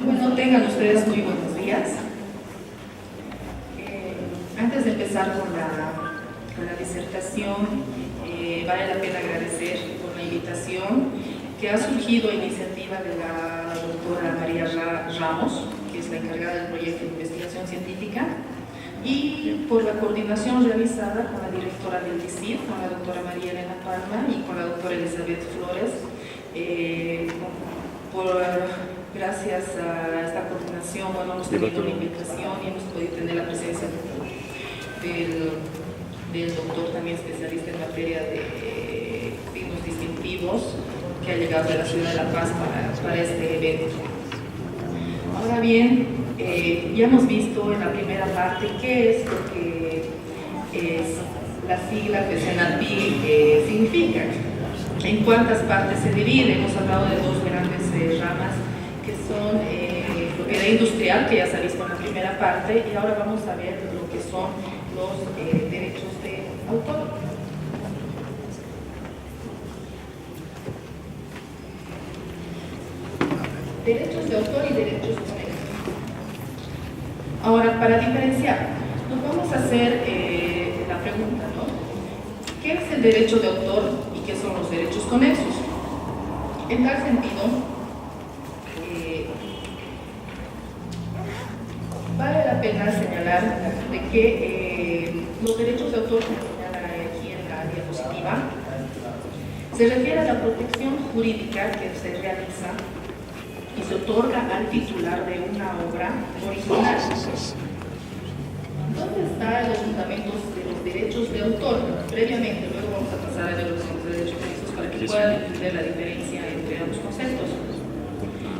Bueno, tengan ustedes muy buenos días. Antes de empezar con la disertación, vale la pena agradecer por la invitación que ha surgido a iniciativa de la doctora María Ramos, que es la encargada del proyecto de investigación científica, y por la coordinación realizada con la directora del DICIT, con la doctora María Elena Palma y con la doctora Elizabeth Flores. Gracias a esta coordinación, bueno, hemos tenido una invitación y hemos podido tener la presencia del doctor también especialista en materia de signos distintivos, que ha llegado de la ciudad de La Paz para este evento. Ahora bien, ya hemos visto en la primera parte qué es lo que es la sigla que CENAPI significa, en cuántas partes se divide. Hemos hablado de dos grandes ramas que son propiedad industrial, que ya se ha visto en la primera parte, y ahora vamos a ver lo que son los derechos de autor. Derechos de autor y derechos conexos. Ahora, para diferenciar, nos vamos a hacer la pregunta, ¿no? ¿Qué es el derecho de autor y qué son los derechos conexos? En tal sentido, vale la pena señalar de que los derechos de autor, como señala aquí en la diapositiva, se refiere a la protección jurídica que se realiza y se otorga al titular de una obra original. ¿Dónde están los fundamentos de los derechos de autor? Previamente, luego vamos a pasar a ver los derechos conexos para que puedan entender la diferencia entre ambos conceptos.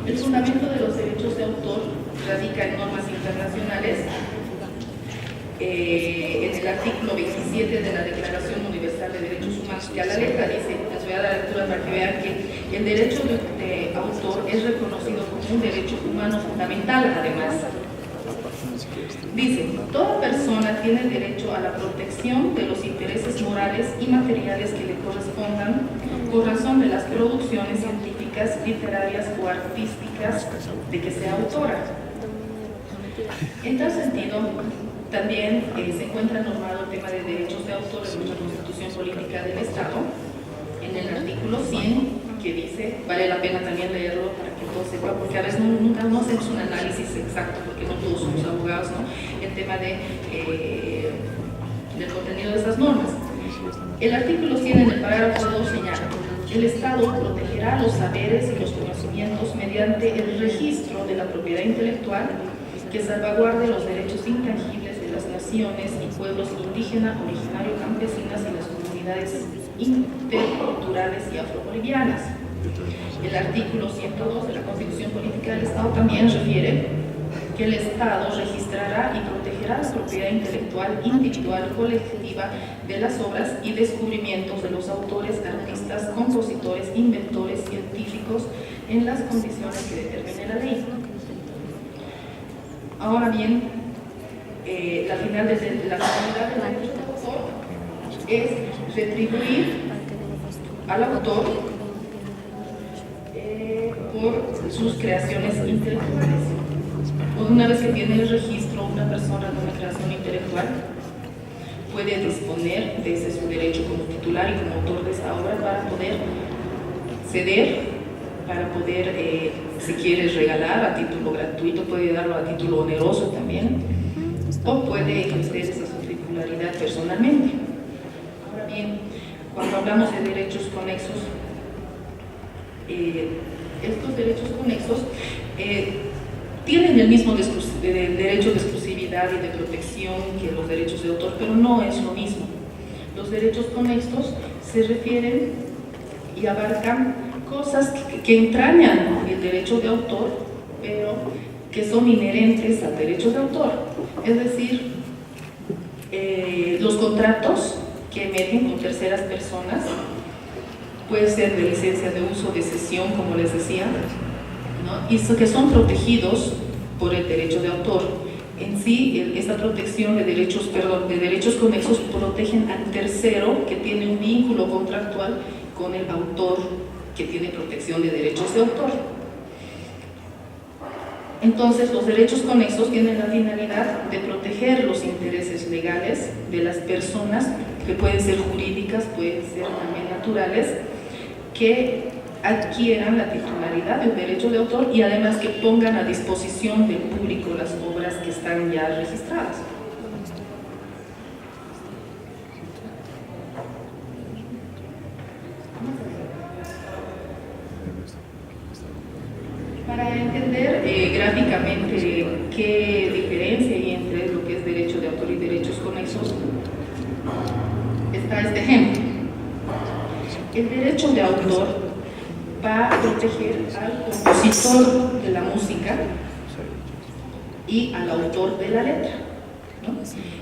El fundamento de los derechos de autor radica en normas internacionales, en el artículo 27 de la Declaración Universal de Derechos Humanos, que a la letra dice, les voy a dar lectura para que vean que el derecho de autor es reconocido como un derecho humano fundamental. Además, dice, toda persona tiene derecho a la protección de los intereses morales y materiales que le correspondan por razón de las producciones científicas, literarias o artísticas de que sea autora. En tal sentido, también se encuentra normado el tema de derechos de autor en nuestra Constitución Política del Estado, en el artículo 100, que dice, vale la pena también leerlo para que todos sepan, porque a veces nunca no hacemos un análisis exacto, porque no todos somos abogados, ¿no? El tema del contenido de estas normas. El artículo 100 en el parágrafo 2 señala: el Estado protegerá los saberes y los conocimientos mediante el registro de la propiedad intelectual que salvaguarde los derechos intangibles de las naciones y pueblos indígena, originario, campesinas y las comunidades interculturales y afrobolivianas. El artículo 102 de la Constitución Política del Estado también refiere que el Estado registrará y protegerá la propiedad intelectual individual colectiva de las obras y descubrimientos de los autores, artistas, compositores, inventores, científicos en las condiciones que determine la ley. Ahora bien, la finalidad del derecho de autor es retribuir al autor por sus creaciones intelectuales. Una vez que tiene el registro una persona de una creación intelectual, puede disponer de ese su derecho como titular y como autor de esa obra para poder ceder, para poder, si quiere, regalar a título gratuito, puede darlo a título oneroso también, o puede ejercer esa su titularidad personalmente. Ahora bien, cuando hablamos de derechos conexos, estos derechos conexos tienen el mismo derecho de exclusividad y de protección que los derechos de autor, pero no es lo mismo. Los derechos conexos se refieren y abarcan cosas que entrañan el derecho de autor, pero que son inherentes al derecho de autor. Es decir, los contratos que emiten con terceras personas, puede ser de licencia de uso, de cesión, como les decía, ¿no? Y que son protegidos por el derecho de autor. En sí, esta protección de derechos conexos protegen al tercero que tiene un vínculo contractual con el autor que tiene protección de derechos de autor. Entonces, los derechos conexos tienen la finalidad de proteger los intereses legales de las personas, que pueden ser jurídicas, pueden ser también naturales, que adquieran la titularidad del derecho de autor y además que pongan a disposición del público las obras que están ya registradas. Para entender gráficamente qué diferencia hay entre lo que es derecho de autor y derechos conexos, está este ejemplo. El derecho de autor va a proteger al compositor de la música y al autor de la letra, ¿no?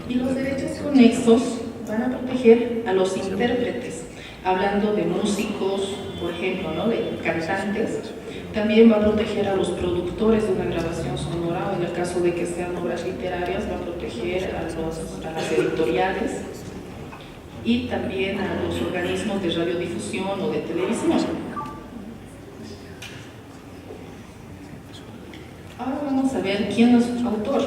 Y los derechos conexos van a proteger a los intérpretes, hablando de músicos, por ejemplo, ¿no?, de cantantes. También va a proteger a los productores de una grabación sonora, o en el caso de que sean obras literarias, va a proteger a las editoriales y también a los organismos de radiodifusión o de televisión. Ahora vamos a ver quién es autor.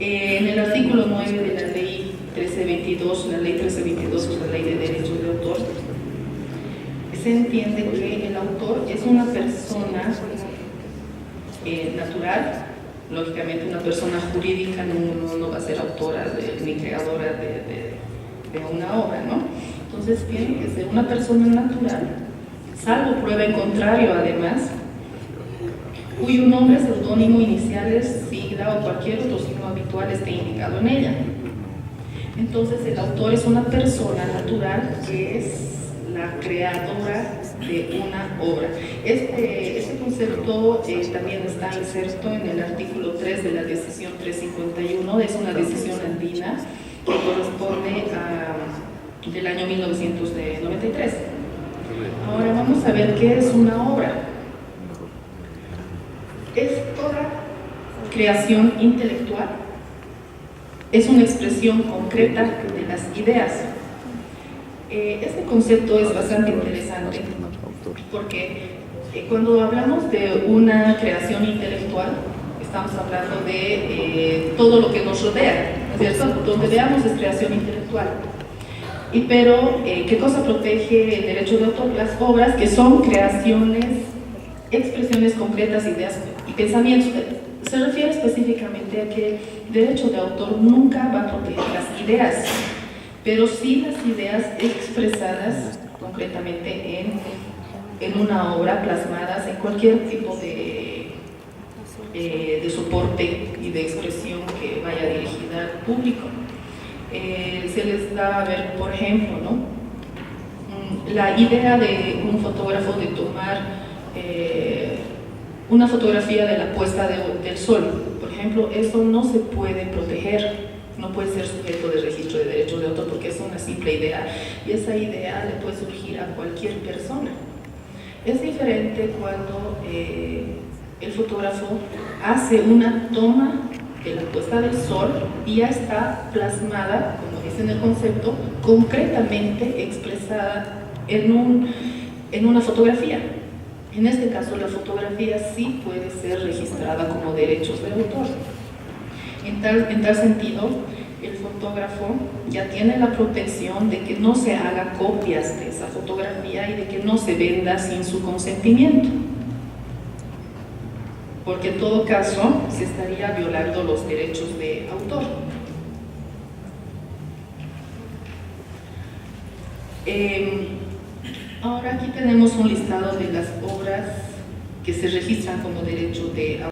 En el artículo 9 de la ley 1322, la ley 1322 es la ley de derechos de autor, se entiende que el autor es una persona natural. Lógicamente una persona jurídica no va a ser autora ni creadora de una obra, ¿no? Entonces tiene que ser una persona natural, salvo prueba en contrario además, cuyo nombre, seudónimo, iniciales, sigla o cualquier otro signo habitual esté indicado en ella. Entonces el autor es una persona natural que es la creadora de una obra. Este concepto también está inserto en el artículo 3 de la decisión 351, es una decisión andina que corresponde del año 1993. Ahora vamos a ver qué es una obra. Es toda creación intelectual, es una expresión concreta de las ideas. Este concepto es bastante interesante porque cuando hablamos de una creación intelectual, estamos hablando de todo lo que nos rodea, ¿no es cierto? Donde veamos es creación intelectual. Pero, ¿qué cosa protege el derecho de autor? Las obras que son creaciones, expresiones concretas, ideas y pensamientos. Se refiere específicamente a que el derecho de autor nunca va a proteger las ideas, pero sí las ideas expresadas concretamente en una obra, plasmadas en cualquier tipo de soporte y de expresión que vaya dirigida al público. Se les da a ver, por ejemplo, ¿no?, la idea de un fotógrafo de tomar una fotografía de la puesta del sol, por ejemplo. Eso no se puede proteger, no puede ser sujeto de registro de derechos de autor porque es una simple idea y esa idea le puede surgir a cualquier persona. Es diferente cuando el fotógrafo hace una toma de la puesta del sol y ya está plasmada, como dice en el concepto, concretamente expresada en una fotografía. En este caso, la fotografía sí puede ser registrada como derechos de autor. En tal sentido, el fotógrafo ya tiene la protección de que no se haga copias de esa fotografía y de que no se venda sin su consentimiento, porque en todo caso se estaría violando los derechos de autor. Ahora aquí tenemos un listado de las obras que se registran como derecho de autor.